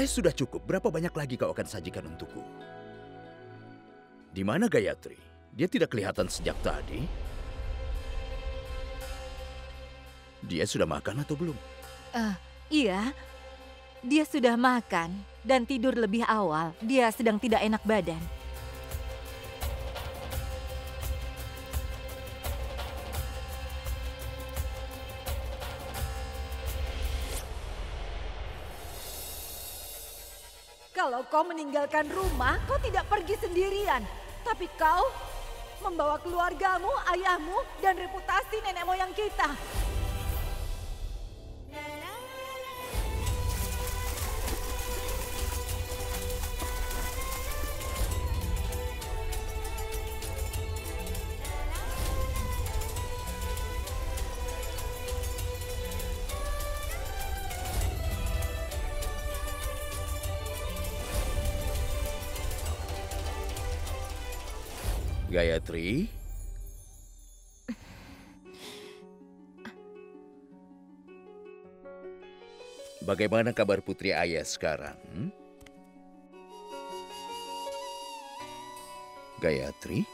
Sudah cukup. Berapa banyak lagi kau akan sajikan untukku? Di mana Gayatri? Dia tidak kelihatan sejak tadi. Dia sudah makan atau belum? Iya, dia sudah makan dan tidur lebih awal. Dia sedang tidak enak badan. Kalau kau meninggalkan rumah, kau tidak pergi sendirian. Tapi kau membawa keluargamu, ayahmu, dan reputasi nenek moyang kita. Gayatri? Bagaimana kabar Putri Ayah sekarang? Gayatri?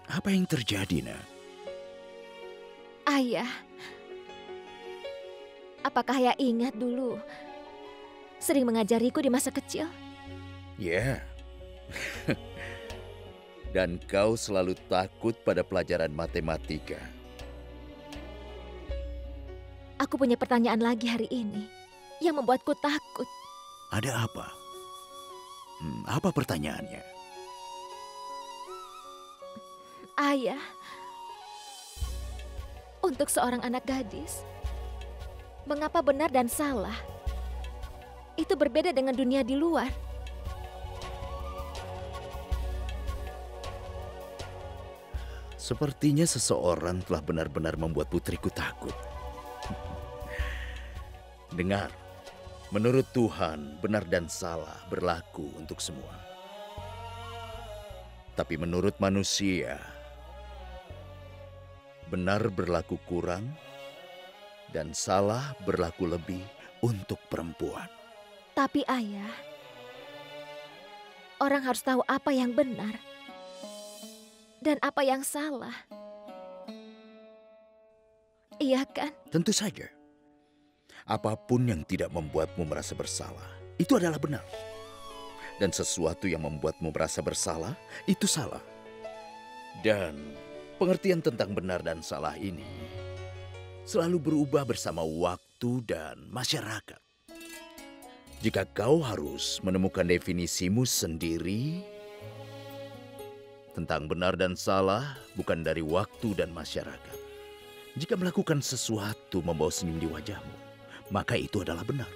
Apa yang terjadi, nak? Ayah, apakah Ayah ingat dulu sering mengajariku di masa kecil? Ya. Dan kau selalu takut pada pelajaran matematika. Aku punya pertanyaan lagi hari ini yang membuatku takut. Ada apa? Apa pertanyaannya? Ayah, untuk seorang anak gadis, mengapa benar dan salah itu berbeda dengan dunia di luar? Sepertinya seseorang telah benar-benar membuat putriku takut. Dengar, menurut Tuhan, benar dan salah berlaku untuk semua. Tapi menurut manusia, benar berlaku kurang dan salah berlaku lebih untuk perempuan. Tapi Ayah, orang harus tahu apa yang benar dan apa yang salah. Iya kan? Tentu saja. Apapun yang tidak membuatmu merasa bersalah, itu adalah benar. Dan sesuatu yang membuatmu merasa bersalah, itu salah. Dan pengertian tentang benar dan salah ini selalu berubah bersama waktu dan masyarakat. Jika kau harus menemukan definisimu sendiri tentang benar dan salah bukan dari waktu dan masyarakat. Jika melakukan sesuatu membawa senyum di wajahmu, maka itu adalah benar.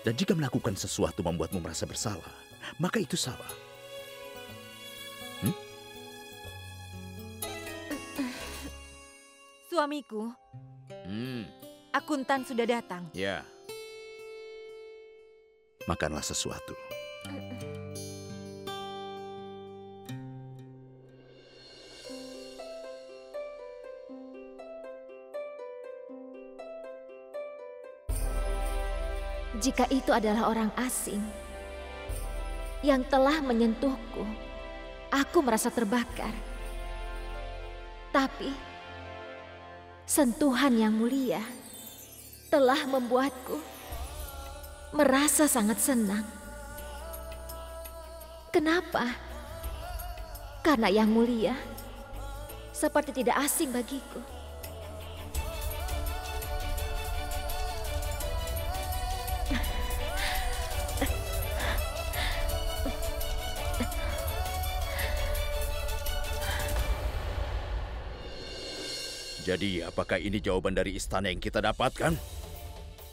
Dan jika melakukan sesuatu membuatmu merasa bersalah, maka itu salah. Suamiku, akuntan sudah datang. Ya. Makanlah sesuatu. Jika itu adalah orang asing yang telah menyentuhku, aku merasa terbakar. Tapi sentuhan yang mulia telah membuatku merasa sangat senang. Kenapa? Karena yang mulia seperti tidak asing bagiku. Jadi, apakah ini jawaban dari istana yang kita dapatkan?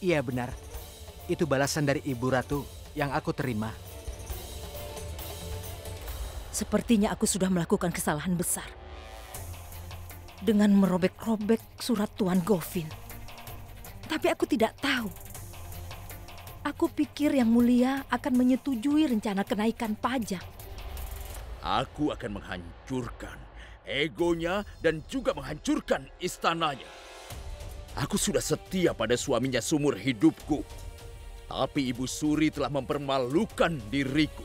Iya benar. Itu balasan dari Ibu Ratu yang aku terima. Sepertinya aku sudah melakukan kesalahan besar dengan merobek-robek surat Tuan Govin. Tapi aku tidak tahu. Aku pikir Yang Mulia akan menyetujui rencana kenaikan pajak. Aku akan menghancurkan egonya dan juga menghancurkan istananya. Aku sudah setia pada suaminya seumur hidupku. Tapi Ibu Suri telah mempermalukan diriku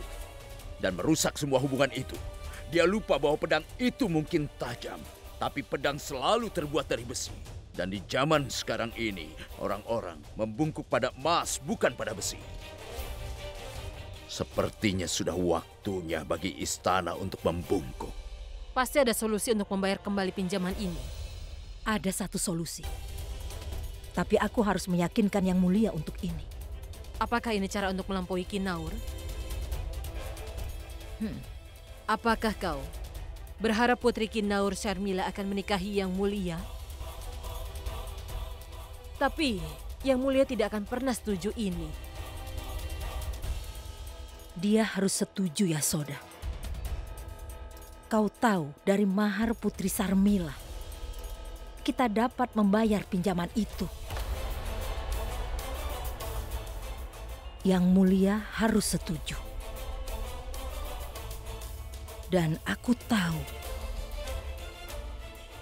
dan merusak semua hubungan itu. Dia lupa bahwa pedang itu mungkin tajam, tapi pedang selalu terbuat dari besi. Dan di zaman sekarang ini, orang-orang membungkuk pada emas, bukan pada besi. Sepertinya sudah waktunya bagi istana untuk membungkuk. Pasti ada solusi untuk membayar kembali pinjaman ini. Ada satu solusi. Tapi aku harus meyakinkan Yang Mulia untuk ini. Apakah ini cara untuk melampaui Kinaur? Apakah kau berharap Putri Kinaur Sharmila akan menikahi Yang Mulia? Tapi Yang Mulia tidak akan pernah setuju ini. Dia harus setuju, Yasoda. Kau tahu dari mahar Putri Sharmila, kita dapat membayar pinjaman itu. Yang Mulia harus setuju. Dan aku tahu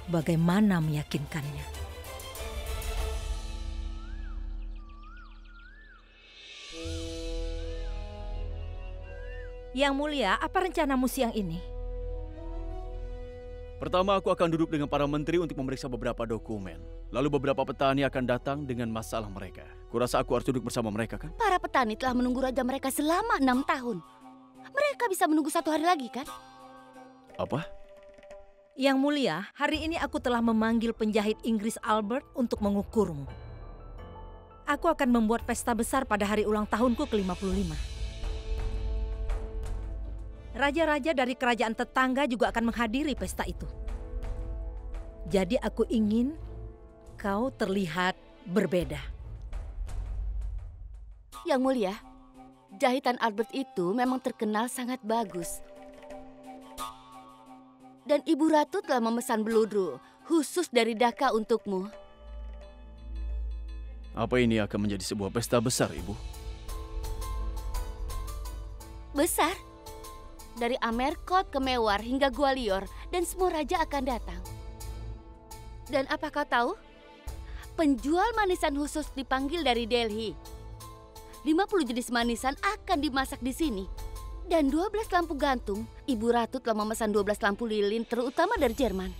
bagaimana meyakinkannya. Yang Mulia, apa rencanamu siang ini? Pertama, aku akan duduk dengan para menteri untuk memeriksa beberapa dokumen. Lalu beberapa petani akan datang dengan masalah mereka. Kurasa aku harus duduk bersama mereka, kan? Para petani telah menunggu raja mereka selama 6 tahun. Mereka bisa menunggu 1 hari lagi, kan? Apa? Yang Mulia, hari ini aku telah memanggil penjahit Inggris Albert untuk mengukurmu. Aku akan membuat pesta besar pada hari ulang tahunku ke-55. Raja-raja dari kerajaan tetangga juga akan menghadiri pesta itu. Jadi aku ingin kau terlihat berbeda. Yang Mulia, jahitan Albert itu memang terkenal sangat bagus. Dan Ibu Ratu telah memesan beludru khusus dari Dhaka untukmu. Apa ini akan menjadi sebuah pesta besar, Ibu? Besar? Dari Amerkot ke Mewar hingga Gwalior dan semua raja akan datang. Dan apa kau tahu? Penjual manisan khusus dipanggil dari Delhi. 50 jenis manisan akan dimasak di sini. Dan 12 lampu gantung. Ibu Ratu telah memesan 12 lampu lilin terutama dari Jerman.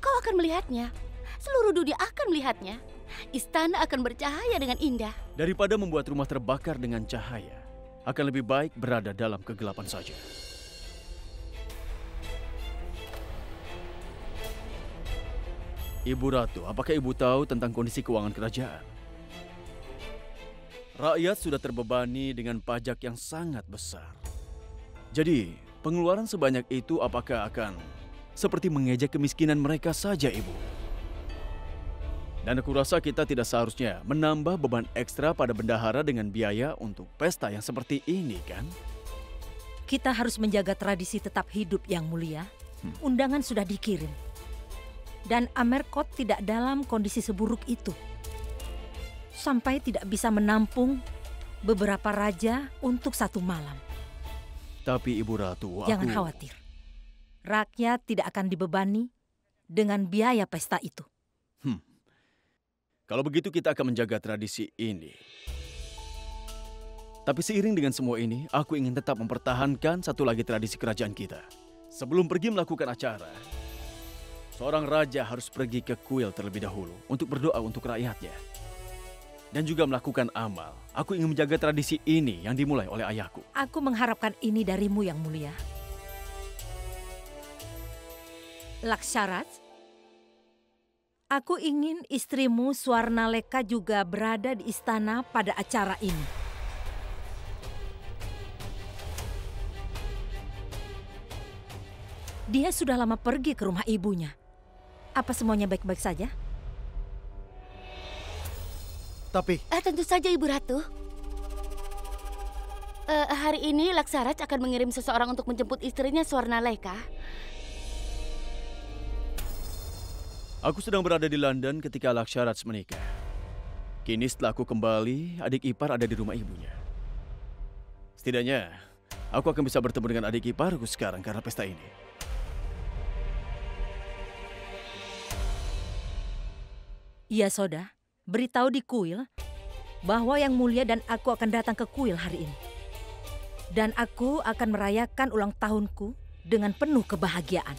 Kau akan melihatnya. Seluruh dunia akan melihatnya. Istana akan bercahaya dengan indah. Daripada membuat rumah terbakar dengan cahaya, akan lebih baik berada dalam kegelapan saja. Ibu Ratu, apakah Ibu tahu tentang kondisi keuangan kerajaan? Rakyat sudah terbebani dengan pajak yang sangat besar. Jadi, pengeluaran sebanyak itu apakah akan seperti mengejek kemiskinan mereka saja, Ibu? Dan aku rasa kita tidak seharusnya menambah beban ekstra pada bendahara dengan biaya untuk pesta yang seperti ini, kan? Kita harus menjaga tradisi tetap hidup, Yang Mulia. Undangan sudah dikirim. Dan Amerkot tidak dalam kondisi seburuk itu. Sampai tidak bisa menampung beberapa raja untuk 1 malam. Tapi Ibu Ratu, Jangan khawatir. Rakyat tidak akan dibebani dengan biaya pesta itu. Kalau begitu kita akan menjaga tradisi ini. Tapi seiring dengan semua ini, aku ingin tetap mempertahankan satu lagi tradisi kerajaan kita. Sebelum pergi melakukan acara, seorang raja harus pergi ke kuil terlebih dahulu untuk berdoa untuk rakyatnya. Dan juga melakukan amal. Aku ingin menjaga tradisi ini yang dimulai oleh ayahku. Aku mengharapkan ini darimu, Yang Mulia. Laksharat, aku ingin istrimu Swarnaleka juga berada di istana pada acara ini. Dia sudah lama pergi ke rumah ibunya. Apa semuanya baik-baik saja? Tapi Tentu saja, Ibu Ratu. Hari ini Laksharaj akan mengirim seseorang untuk menjemput istrinya Swarnaleka. Aku sedang berada di London ketika Laksharaj menikah. Kini setelah aku kembali, adik ipar ada di rumah ibunya. Setidaknya, aku akan bisa bertemu dengan adik iparku sekarang karena pesta ini. Iya, Soda. beritahu di kuil bahwa Yang Mulia dan aku akan datang ke kuil hari ini. Dan aku akan merayakan ulang tahunku dengan penuh kebahagiaan.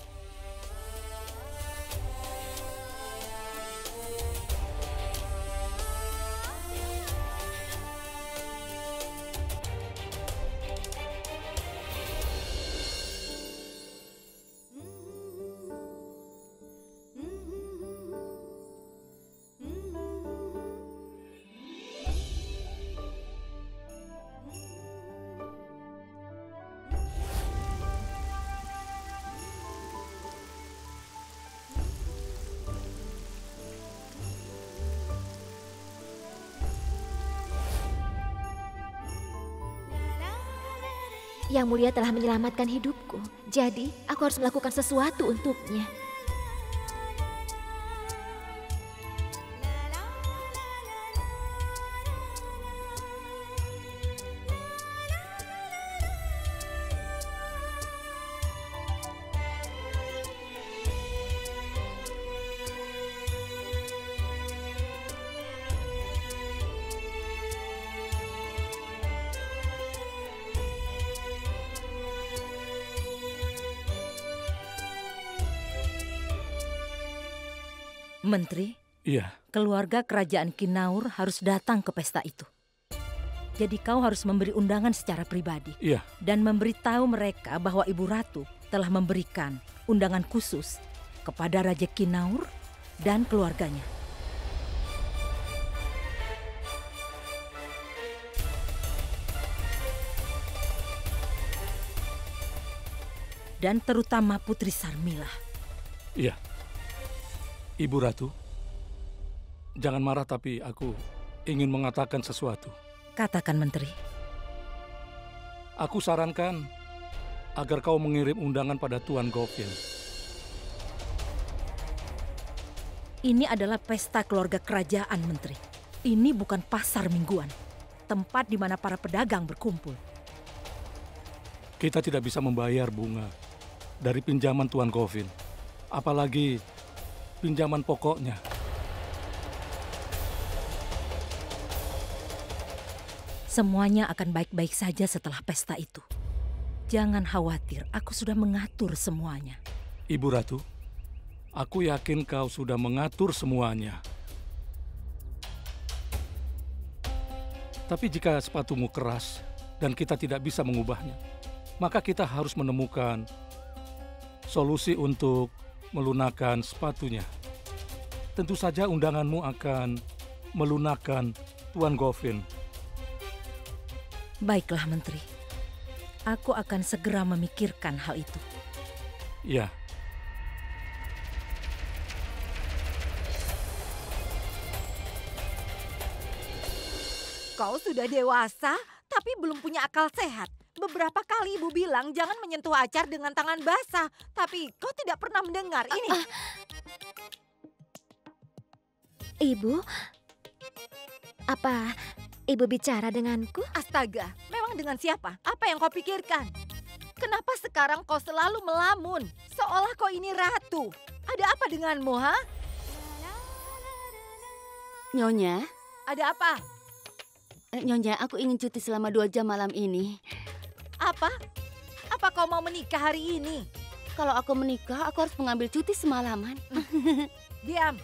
Yang Mulia telah menyelamatkan hidupku. Jadi, aku harus melakukan sesuatu untuknya. Menteri, Iya, keluarga kerajaan Kinaur harus datang ke pesta itu. Jadi kau harus memberi undangan secara pribadi. iya. Dan memberitahu mereka bahwa Ibu Ratu telah memberikan undangan khusus kepada Raja Kinaur dan keluarganya. Dan terutama Putri Sarmila. Iya. Ibu Ratu, jangan marah tapi aku ingin mengatakan sesuatu. Katakan, Menteri. Aku sarankan agar kau mengirim undangan pada Tuan Govin. Ini adalah pesta keluarga kerajaan, Menteri. Ini bukan pasar mingguan, tempat di mana para pedagang berkumpul. Kita tidak bisa membayar bunga dari pinjaman Tuan Govin, apalagi pinjaman pokoknya. Semuanya akan baik-baik saja setelah pesta itu. Jangan khawatir, aku sudah mengatur semuanya. Ibu Ratu, aku yakin kau sudah mengatur semuanya. Tapi jika sepatumu keras dan kita tidak bisa mengubahnya, maka kita harus menemukan solusi untuk melunakkan sepatunya. Tentu saja undanganmu akan melunakkan Tuan Govin. Baiklah, Menteri. Aku akan segera memikirkan hal itu. Ya, Kau sudah dewasa, tapi belum punya akal sehat. Beberapa kali ibu bilang jangan menyentuh acar dengan tangan basah. Tapi kau tidak pernah mendengar ini. Ibu, apa ibu bicara denganku? Astaga, memang dengan siapa? Apa yang kau pikirkan? Kenapa sekarang kau selalu melamun? Seolah kau ini ratu. Ada apa denganmu, ha? Nyonya, Ada apa? Nyonya, aku ingin cuti selama 2 jam malam ini. Apa? Apa kau mau menikah hari ini? Kalau aku menikah, aku harus mengambil cuti semalaman. Diam.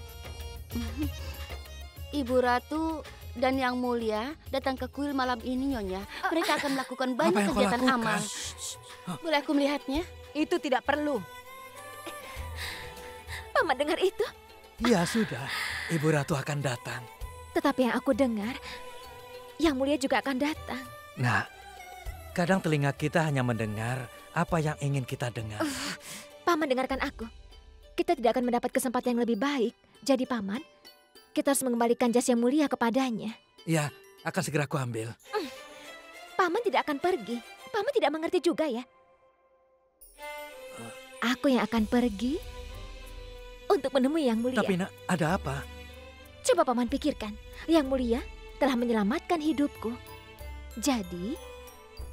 Ibu Ratu dan Yang Mulia datang ke kuil malam ini, Nyonya. Mereka akan melakukan banyak kegiatan amal. Boleh aku melihatnya? Itu tidak perlu. Paman dengar itu? Ya sudah, Ibu Ratu akan datang. Tetapi yang aku dengar, Yang Mulia juga akan datang. Nah, kadang telinga kita hanya mendengar apa yang ingin kita dengar. Paman dengarkan aku. Kita tidak akan mendapat kesempatan yang lebih baik. Jadi Paman, kita harus mengembalikan jas Yang Mulia kepadanya. Ya, akan segera aku ambil. Paman tidak akan pergi. Paman tidak mengerti juga ya. Aku yang akan pergi untuk menemui Yang Mulia. Tapi nak, ada apa? Coba Paman pikirkan. Yang Mulia telah menyelamatkan hidupku. Jadi,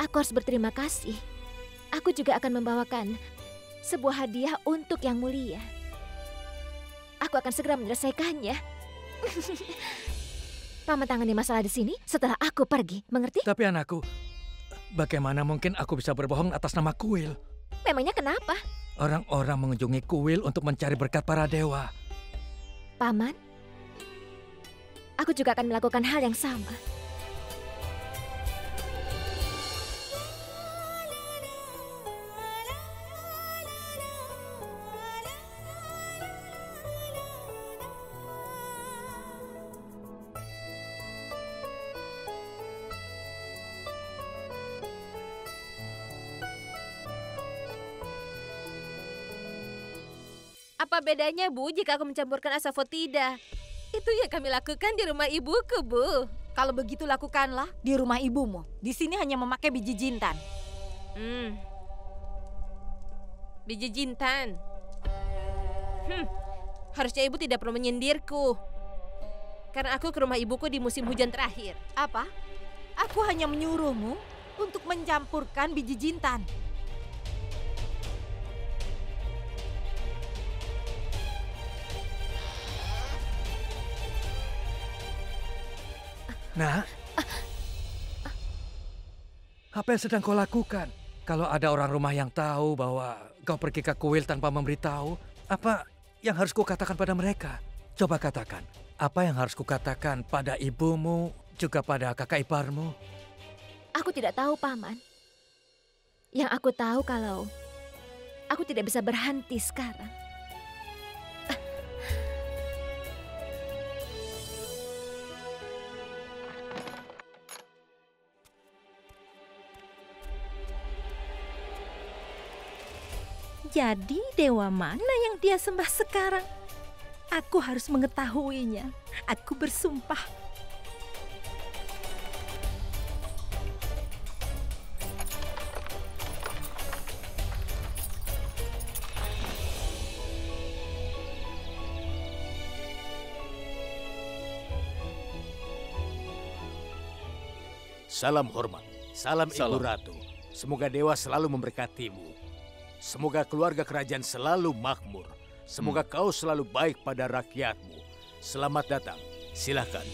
aku harus berterima kasih. Aku juga akan membawakan sebuah hadiah untuk Yang Mulia. Aku akan segera menyelesaikannya. Paman tangani masalah di sini setelah aku pergi, mengerti? Tapi anakku, bagaimana mungkin aku bisa berbohong atas nama kuil? Memangnya kenapa? Orang-orang mengunjungi kuil untuk mencari berkat para dewa. Paman, aku juga akan melakukan hal yang sama. Apa bedanya, Bu, jika aku mencampurkan asafoetida? Itu yang kami lakukan di rumah ibuku, Bu. Kalau begitu lakukanlah di rumah ibumu. Di sini hanya memakai biji jintan. Biji jintan. Harusnya ibu tidak perlu menyindirku. Karena aku ke rumah ibuku di musim hujan terakhir. Apa? Aku hanya menyuruhmu untuk mencampurkan biji jintan. Nah, apa yang sedang kau lakukan? Kalau ada orang rumah yang tahu bahwa kau pergi ke kuil tanpa memberitahu, apa yang harus kukatakan pada mereka? Coba katakan, apa yang harus kukatakan pada ibumu, juga pada kakak iparmu? Aku tidak tahu, Paman. Yang aku tahu kalau aku tidak bisa berhenti sekarang. Jadi dewa mana yang dia sembah sekarang? Aku harus mengetahuinya. Aku bersumpah. Salam hormat, salam Ibu Ratu. Semoga dewa selalu memberkatimu. Semoga keluarga kerajaan selalu makmur. Semoga kau selalu baik pada rakyatmu. Selamat datang, silakan.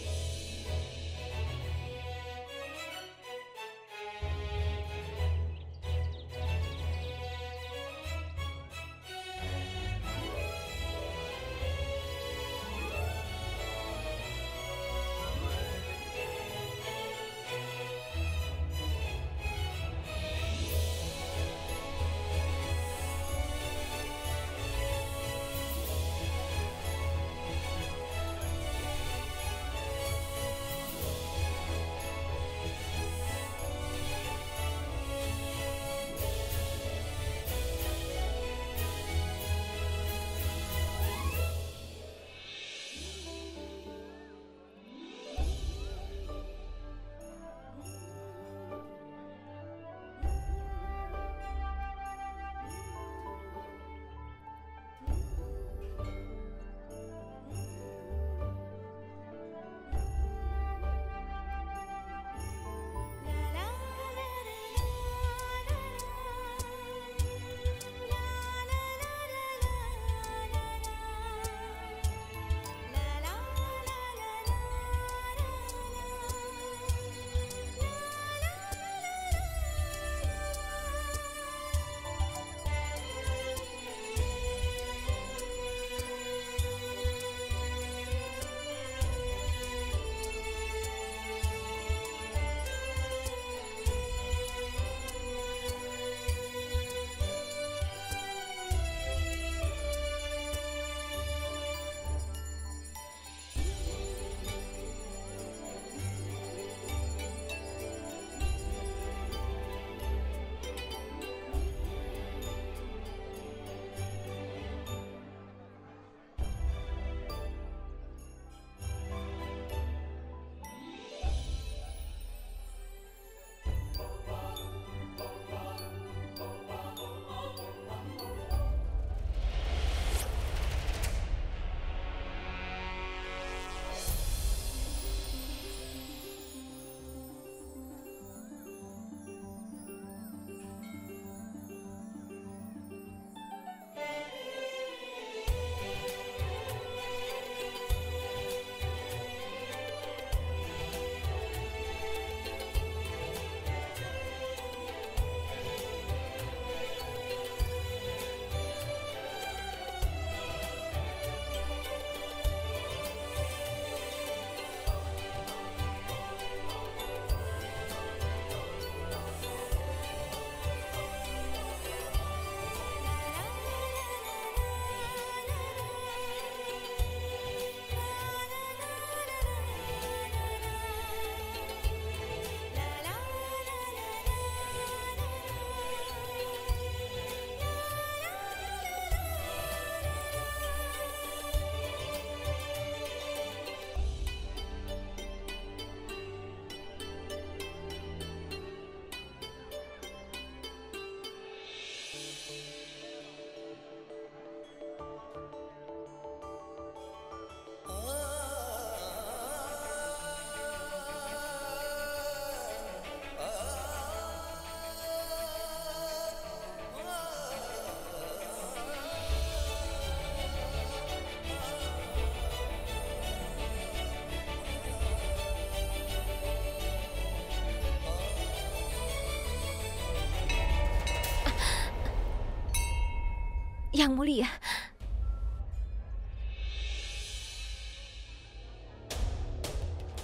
Yang Mulia.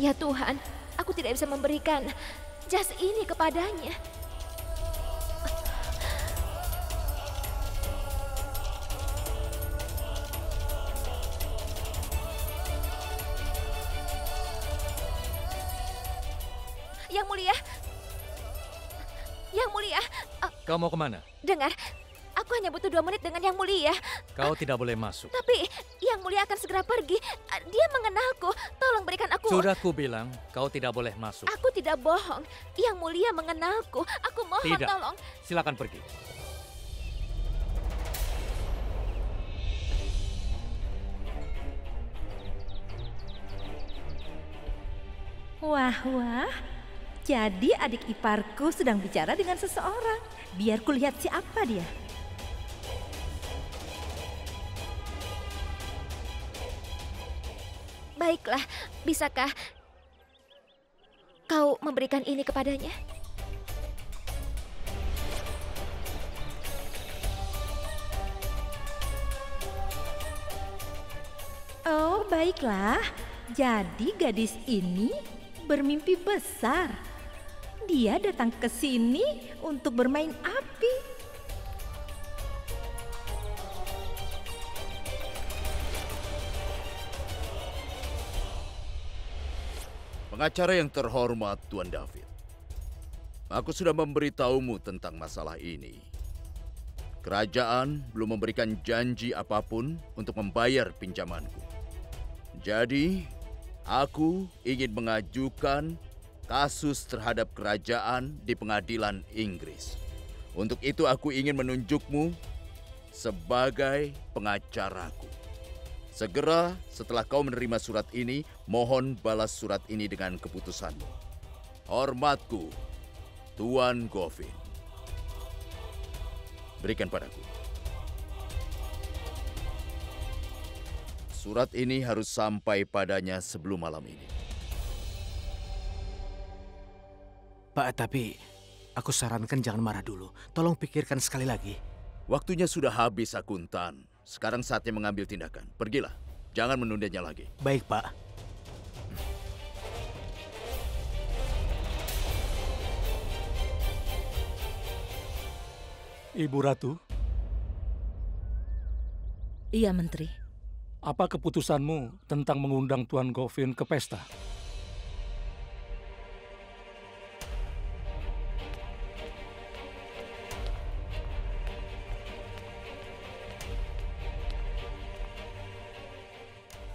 Ya Tuhan, aku tidak bisa memberikan jas ini kepadanya. Yang Mulia. Yang Mulia. Kau mau kemana? Dengar, aku hanya butuh 2 menit dengan Yang Mulia. Kau tidak boleh masuk. Tapi Yang Mulia akan segera pergi. Dia mengenalku. Tolong berikan aku... Sudah kubilang, kau tidak boleh masuk. Aku tidak bohong. Yang Mulia mengenalku. Aku mohon Tidak. tolong. Silakan pergi. Wah, wah. Jadi adik iparku sedang bicara dengan seseorang. Biar kulihat siapa dia. Baiklah, bisakah kau memberikan ini kepadanya? Oh, baiklah. Jadi gadis ini bermimpi besar. Dia datang ke sini untuk bermain api. Pengacara yang terhormat, Tuan David. Aku sudah memberitahumu tentang masalah ini. Kerajaan belum memberikan janji apapun untuk membayar pinjamanku. Jadi, aku ingin mengajukan kasus terhadap kerajaan di pengadilan Inggris. Untuk itu aku ingin menunjukmu sebagai pengacaraku. Segera setelah kau menerima surat ini, mohon balas surat ini dengan keputusanmu. Hormatku, Tuan Govin. Berikan padaku. Surat ini harus sampai padanya sebelum malam ini. Pak, tapi aku sarankan jangan marah dulu. Tolong pikirkan sekali lagi. Waktunya sudah habis, Akuntan. Sekarang saatnya mengambil tindakan. Pergilah, jangan menundanya lagi. Baik, Pak. Ibu Ratu. Iya, Menteri. Apa keputusanmu tentang mengundang Tuan Govin ke pesta?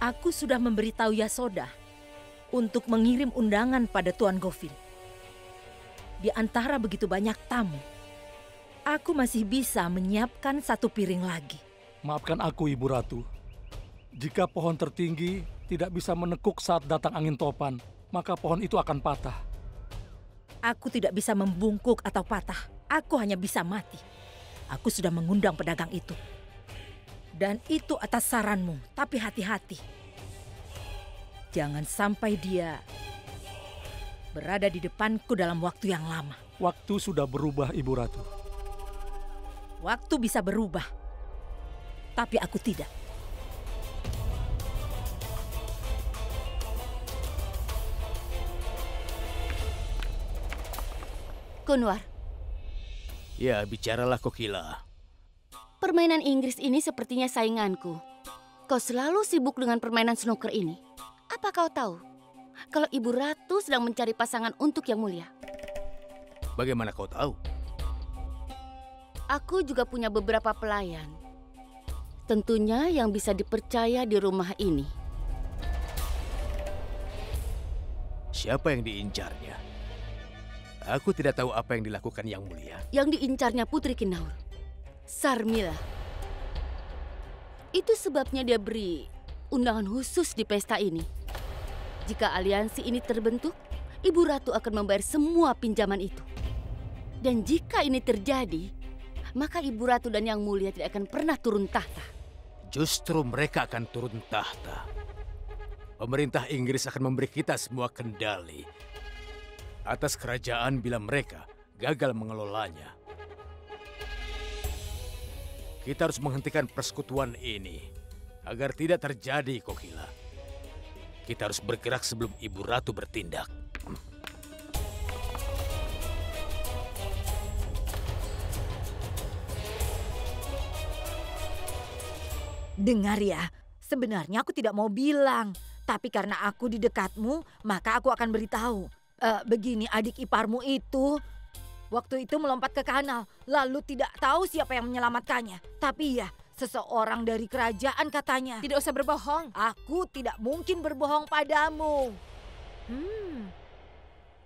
Aku sudah memberitahu Yasoda untuk mengirim undangan pada Tuan Govin. Di antara begitu banyak tamu, aku masih bisa menyiapkan 1 piring lagi. Maafkan aku, Ibu Ratu. Jika pohon tertinggi tidak bisa menekuk saat datang angin topan, maka pohon itu akan patah. Aku tidak bisa membungkuk atau patah. Aku hanya bisa mati. Aku sudah mengundang pedagang itu. Dan itu atas saranmu, tapi hati-hati. Jangan sampai dia berada di depanku dalam waktu yang lama. Waktu sudah berubah, Ibu Ratu. Waktu bisa berubah, tapi aku tidak. Kunwar. Ya, bicaralah Kokila. Permainan Inggris ini sepertinya sainganku. Kau selalu sibuk dengan permainan snooker ini. Apa kau tahu kalau Ibu Ratu sedang mencari pasangan untuk Yang Mulia? Bagaimana kau tahu? Aku juga punya beberapa pelayan. Tentunya yang bisa dipercaya di rumah ini. Siapa yang diincarnya? Aku tidak tahu apa yang dilakukan Yang Mulia. Yang diincarnya Putri Kinaur, Sarmila. Itu sebabnya dia beri undangan khusus di pesta ini. Jika aliansi ini terbentuk, Ibu Ratu akan membayar semua pinjaman itu. Dan jika ini terjadi, maka Ibu Ratu dan Yang Mulia tidak akan pernah turun tahta. Justru mereka akan turun tahta. Pemerintah Inggris akan memberi kita semua kendali atas kerajaan bila mereka gagal mengelolanya. Kita harus menghentikan persekutuan ini agar tidak terjadi, Kokila. Kita harus bergerak sebelum Ibu Ratu bertindak. Dengar ya, sebenarnya aku tidak mau bilang. Tapi karena aku di dekatmu, maka aku akan beritahu. Begini, adik iparmu itu waktu itu melompat ke kanal, lalu tidak tahu siapa yang menyelamatkannya. Tapi ya, seseorang dari kerajaan katanya. Tidak usah berbohong. Aku tidak mungkin berbohong padamu.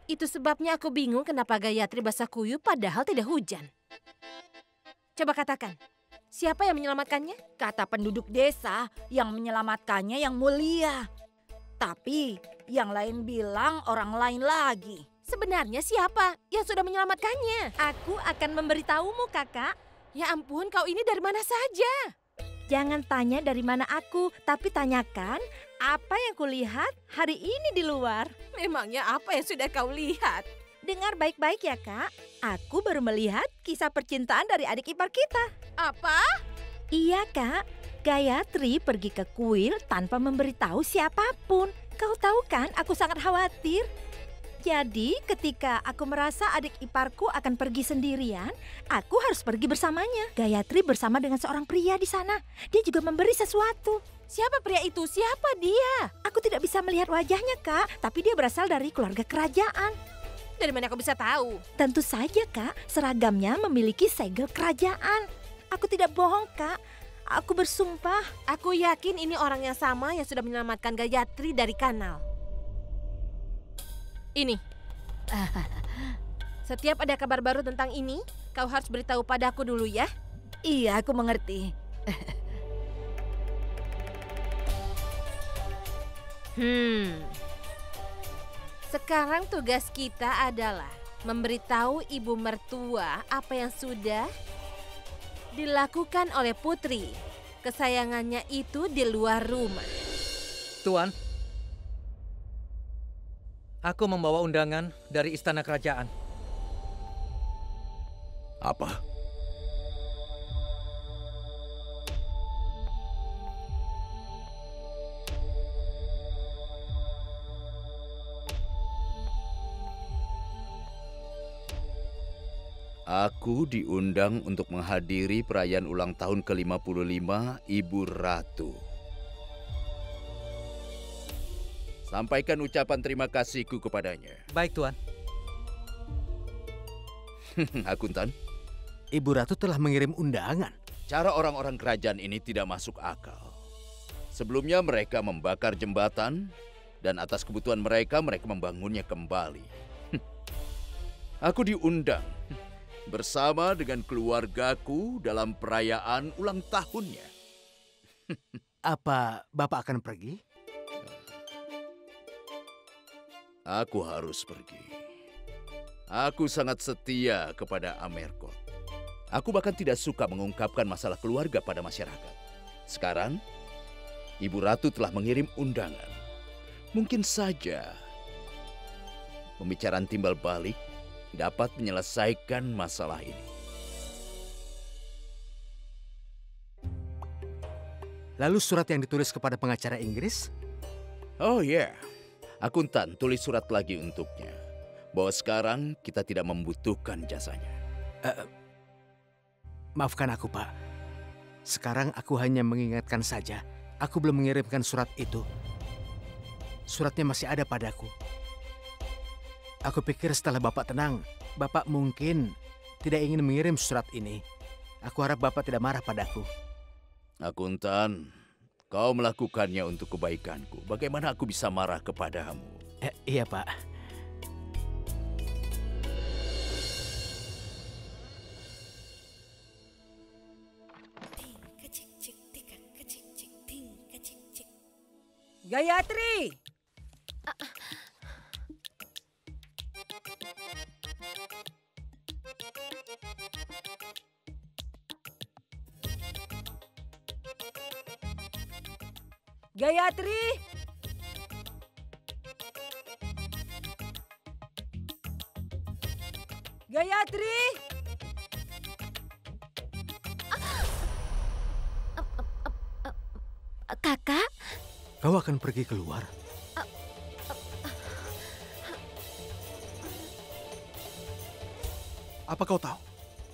Itu sebabnya aku bingung kenapa Gayatri basah kuyup padahal tidak hujan. Coba katakan, siapa yang menyelamatkannya? Kata penduduk desa, yang menyelamatkannya yang mulia. Tapi yang lain bilang orang lain lagi. Sebenarnya siapa yang sudah menyelamatkannya? Aku akan memberitahumu, Kakak. Ya ampun, kau ini dari mana saja? Jangan tanya dari mana aku, tapi tanyakan apa yang kulihat hari ini di luar. Memangnya apa yang sudah kau lihat? Dengar baik-baik ya, Kak. Aku baru melihat kisah percintaan dari adik ipar kita. Apa? Iya, Kak. Gayatri pergi ke kuil tanpa memberitahu siapapun. Kau tahu kan, aku sangat khawatir. Jadi ketika aku merasa adik iparku akan pergi sendirian, aku harus pergi bersamanya. Gayatri bersama dengan seorang pria di sana. Dia juga memberi sesuatu. Siapa pria itu? Siapa dia? Aku tidak bisa melihat wajahnya, Kak. Tapi dia berasal dari keluarga kerajaan. Dari mana kau bisa tahu? Tentu saja, Kak. Seragamnya memiliki segel kerajaan. Aku tidak bohong, Kak. Aku bersumpah. Aku yakin ini orang yang sama yang sudah menyelamatkan Gayatri dari kanal. Ini. Setiap ada kabar baru tentang ini, kau harus beritahu padaku dulu ya. Iya, aku mengerti. Sekarang tugas kita adalah memberitahu ibu mertua apa yang sudah dilakukan oleh putri kesayangannya itu di luar rumah. Tuan, aku membawa undangan dari istana kerajaan. Apa? Aku diundang untuk menghadiri perayaan ulang tahun ke-55 Ibu Ratu. Sampaikan ucapan terima kasihku kepadanya. Baik, Tuan. Akuntan, Ibu Ratu telah mengirim undangan. cara orang-orang kerajaan ini tidak masuk akal. Sebelumnya mereka membakar jembatan, dan atas kebutuhan mereka membangunnya kembali. Aku diundang bersama dengan keluargaku dalam perayaan ulang tahunnya. Apa Bapak akan pergi? Aku harus pergi. Aku sangat setia kepada Amerkot. Aku bahkan tidak suka mengungkapkan masalah keluarga pada masyarakat. Sekarang, Ibu Ratu telah mengirim undangan. Mungkin saja pembicaraan timbal balik dapat menyelesaikan masalah ini. Lalu surat yang ditulis kepada pengacara Inggris? Oh ya, akuntan tulis surat lagi untuknya. Bahwa sekarang kita tidak membutuhkan jasanya. Maafkan aku, Pak. Sekarang aku hanya mengingatkan saja. Aku belum mengirimkan surat itu. Suratnya masih ada padaku. Aku pikir setelah Bapak tenang, Bapak mungkin tidak ingin mengirim surat ini. Aku harap Bapak tidak marah padaku. Akuntan, kau melakukannya untuk kebaikanku. Bagaimana aku bisa marah kepadamu? Iya, Pak. Gayatri! Gayatri! Gayatri! Kakak? Kau akan pergi keluar? Apa kau tahu?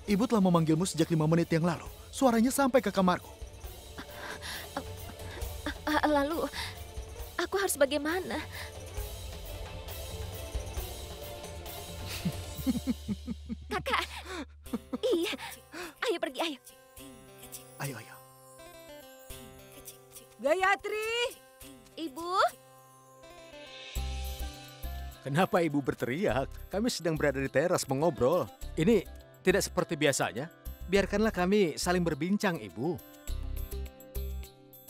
Ibu telah memanggilmu sejak 5 menit yang lalu. Suaranya sampai ke kamarku. Lalu, aku harus bagaimana? Kakak, iya. Ayo pergi, ayo. Ayo. Gayatri! Ibu? Kenapa ibu berteriak? Kami sedang berada di teras mengobrol. Ini tidak seperti biasanya. Biarkanlah kami saling berbincang, Ibu.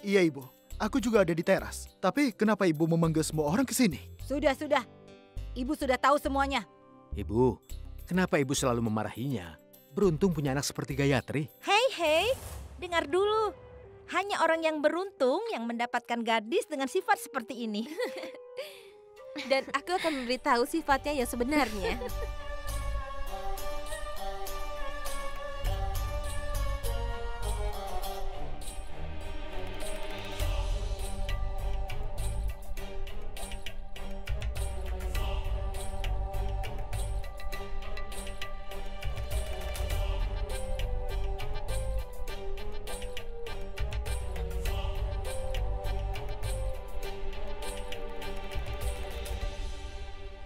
Iya, Ibu. Aku juga ada di teras. Tapi kenapa Ibu memanggil semua orang ke sini? Sudah. Ibu sudah tahu semuanya. Ibu, kenapa Ibu selalu memarahinya? Beruntung punya anak seperti Gayatri. Hei, dengar dulu. Hanya orang yang beruntung yang mendapatkan gadis dengan sifat seperti ini. Dan aku akan memberitahu sifatnya yang sebenarnya.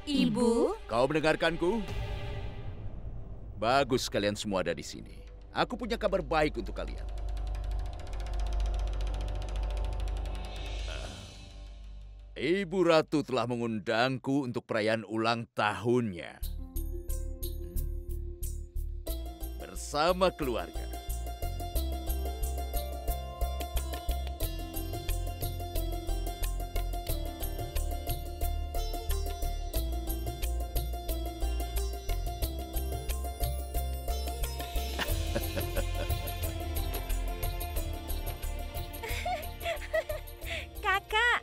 Ibu? Kau mendengarkanku? Bagus kalian semua ada di sini. Aku punya kabar baik untuk kalian. Ibu Ratu telah mengundangku untuk perayaan ulang tahunnya. Bersama keluarga. Kakak,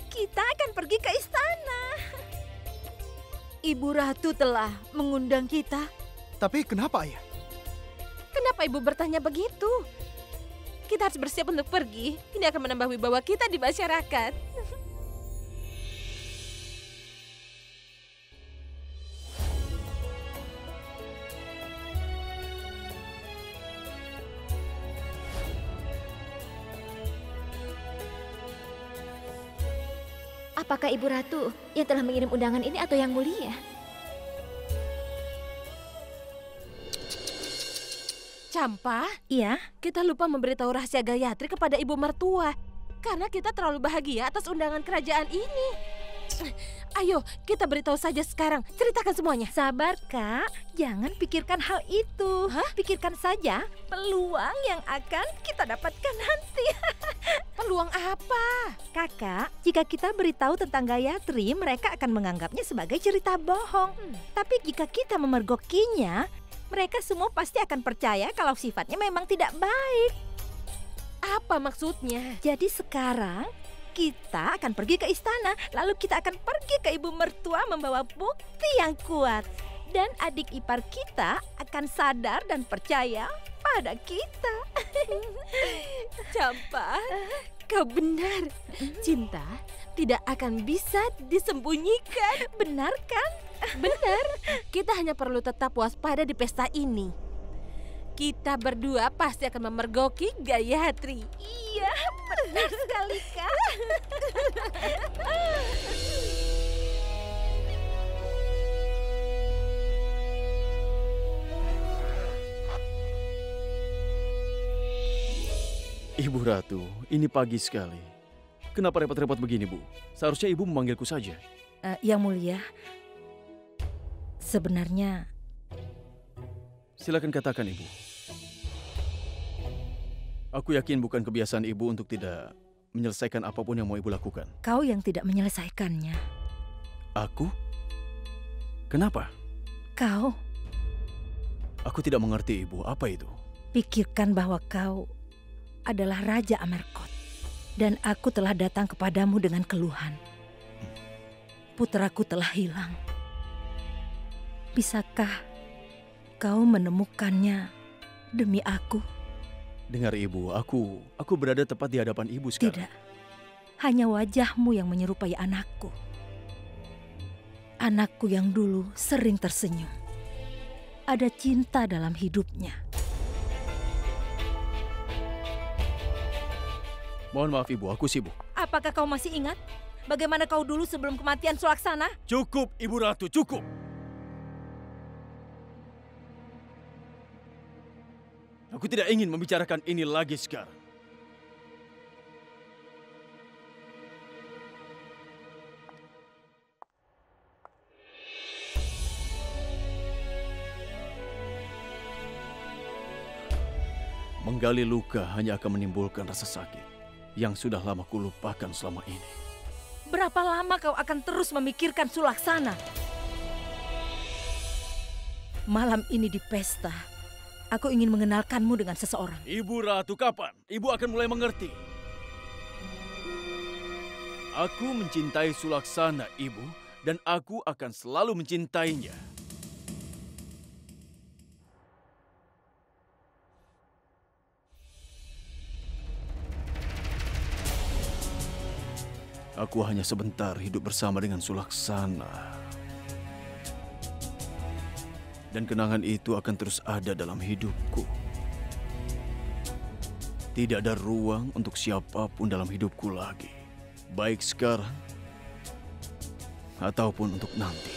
kita akan pergi ke istana. Ibu Ratu telah mengundang kita. Tapi kenapa, Ayah? Kenapa Ibu bertanya begitu? Kita harus bersiap untuk pergi. Ini akan menambah wibawa kita di masyarakat. Apakah Ibu Ratu yang telah mengirim undangan ini atau Yang Mulia? Campa? Iya? Kita lupa memberitahu rahasia Gayatri kepada ibu mertua. Karena kita terlalu bahagia atas undangan kerajaan ini. Ayo, kita beritahu saja sekarang. Ceritakan semuanya. Sabar, Kak. Jangan pikirkan hal itu. Pikirkan saja peluang yang akan kita dapatkan nanti. Peluang apa? Kakak, jika kita beritahu tentang Gayatri, mereka akan menganggapnya sebagai cerita bohong. Tapi jika kita memergokinya, mereka semua pasti akan percaya kalau sifatnya memang tidak baik. Apa maksudnya? Jadi sekarang kita akan pergi ke istana, lalu kita akan pergi ke ibu mertua membawa bukti yang kuat. Dan adik ipar kita akan sadar dan percaya pada kita. Campa, kau benar. Cinta tidak akan bisa disembunyikan. Benar kan? Benar. Kita hanya perlu tetap waspada di pesta ini. Kita berdua pasti akan memergoki Gayatri. Iya, benar sekali, Kak. Ibu Ratu, ini pagi sekali. Kenapa repot-repot begini, Bu? Seharusnya Ibu memanggilku saja. Yang Mulia, sebenarnya... Silakan katakan, Ibu. Aku yakin bukan kebiasaan Ibu untuk tidak menyelesaikan apapun yang mau Ibu lakukan. Kau yang tidak menyelesaikannya. Aku? Kenapa? Kau? Aku tidak mengerti, Ibu. Apa itu? Pikirkan bahwa kau adalah Raja Amerkot. Dan aku telah datang kepadamu dengan keluhan. Putraku telah hilang. Bisakah kau menemukannya demi aku? Dengar Ibu, aku berada tepat di hadapan Ibu sekarang. Tidak, Hanya wajahmu yang menyerupai anakku. Anakku yang dulu sering tersenyum. Ada cinta dalam hidupnya. Mohon maaf Ibu, aku sibuk. Apakah kau masih ingat bagaimana kau dulu sebelum kematian Sulaksana? Cukup Ibu Ratu, cukup. Aku tidak ingin membicarakan ini lagi sekarang. Menggali luka hanya akan menimbulkan rasa sakit yang sudah lama kulupakan selama ini. Berapa lama kau akan terus memikirkan Sulaksana? Malam ini di pesta, aku ingin mengenalkanmu dengan seseorang. Ibu Ratu, kapan Ibu akan mulai mengerti? Aku mencintai Sulaksana, Ibu, dan aku akan selalu mencintainya. Aku hanya sebentar hidup bersama dengan Sulaksana. Dan kenangan itu akan terus ada dalam hidupku. Tidak ada ruang untuk siapapun dalam hidupku lagi. Baik sekarang, ataupun untuk nanti.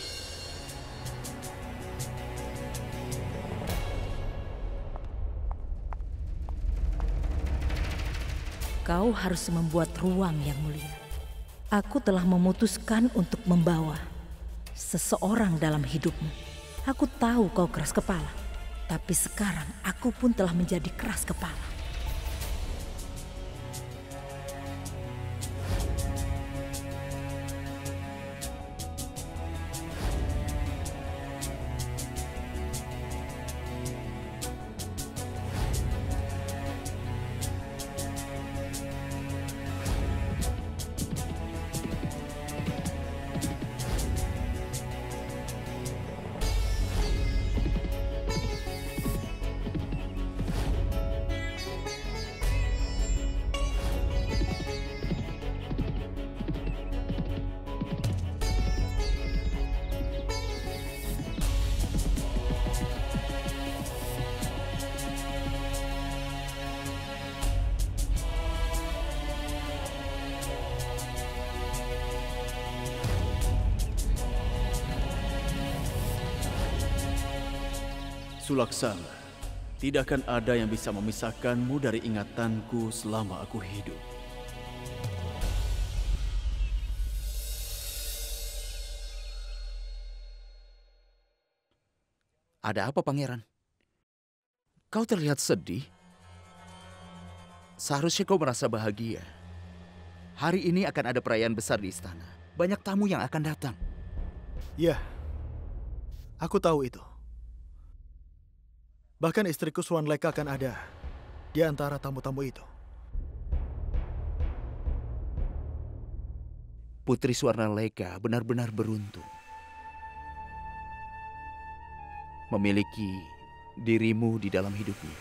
Kau harus membuat ruang yang mulia. Aku telah memutuskan untuk membawa seseorang dalam hidupmu. Aku tahu kau keras kepala, tapi sekarang aku pun telah menjadi keras kepala. Sulaksana, tidak akan ada yang bisa memisahkanmu dari ingatanku selama aku hidup. Ada apa, Pangeran? Kau terlihat sedih. Seharusnya kau merasa bahagia. Hari ini akan ada perayaan besar di istana. Banyak tamu yang akan datang. Ya, aku tahu itu. Bahkan istriku Swanleka akan ada di antara tamu-tamu itu. Putri Swarnaleka benar-benar beruntung. Memiliki dirimu di dalam hidupnya.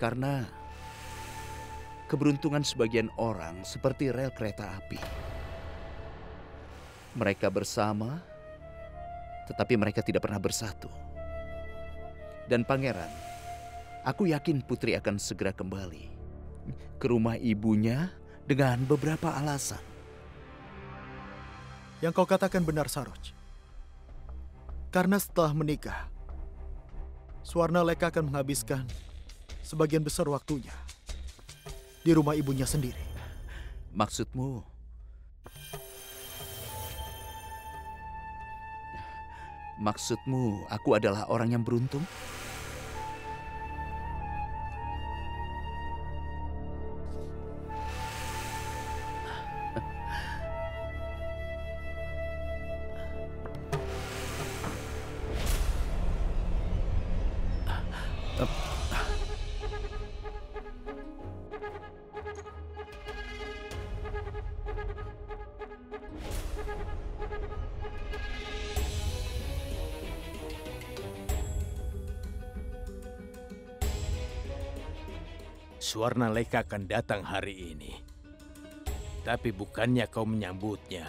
Karena keberuntungan sebagian orang seperti rel kereta api. Mereka bersama, tetapi mereka tidak pernah bersatu. Dan Pangeran, aku yakin Putri akan segera kembali ke rumah ibunya dengan beberapa alasan. Yang kau katakan benar, Saroj. Karena setelah menikah, Swarnaleka akan menghabiskan sebagian besar waktunya di rumah ibunya sendiri. Maksudmu? Maksudmu aku adalah orang yang beruntung? Swarnaleka akan datang hari ini. Tapi bukannya kau menyambutnya,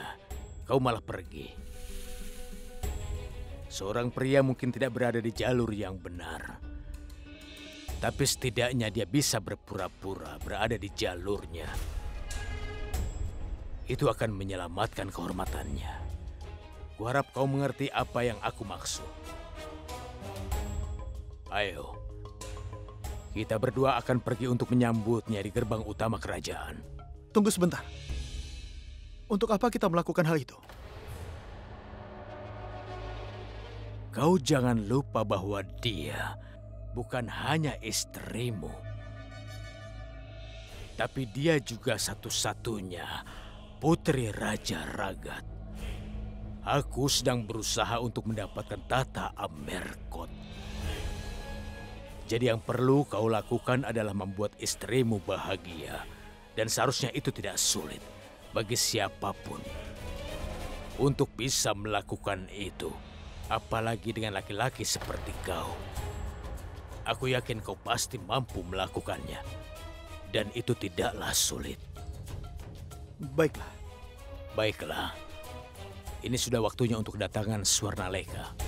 kau malah pergi. Seorang pria mungkin tidak berada di jalur yang benar. Tapi setidaknya dia bisa berpura-pura berada di jalurnya. Itu akan menyelamatkan kehormatannya. Kuharap kau mengerti apa yang aku maksud. Ayo, kita berdua akan pergi untuk menyambutnya di gerbang utama kerajaan. Tunggu sebentar. Untuk apa kita melakukan hal itu? Kau jangan lupa bahwa dia bukan hanya istrimu, tapi dia juga satu-satunya putri Raja Ragat. Aku sedang berusaha untuk mendapatkan tahta Amerkot. Jadi yang perlu kau lakukan adalah membuat istrimu bahagia. Dan seharusnya itu tidak sulit bagi siapapun untuk bisa melakukan itu. Apalagi dengan laki-laki seperti kau. Aku yakin kau pasti mampu melakukannya. Dan itu tidaklah sulit. Baiklah. Baiklah. Ini sudah waktunya untuk kedatangan Swarnaleka.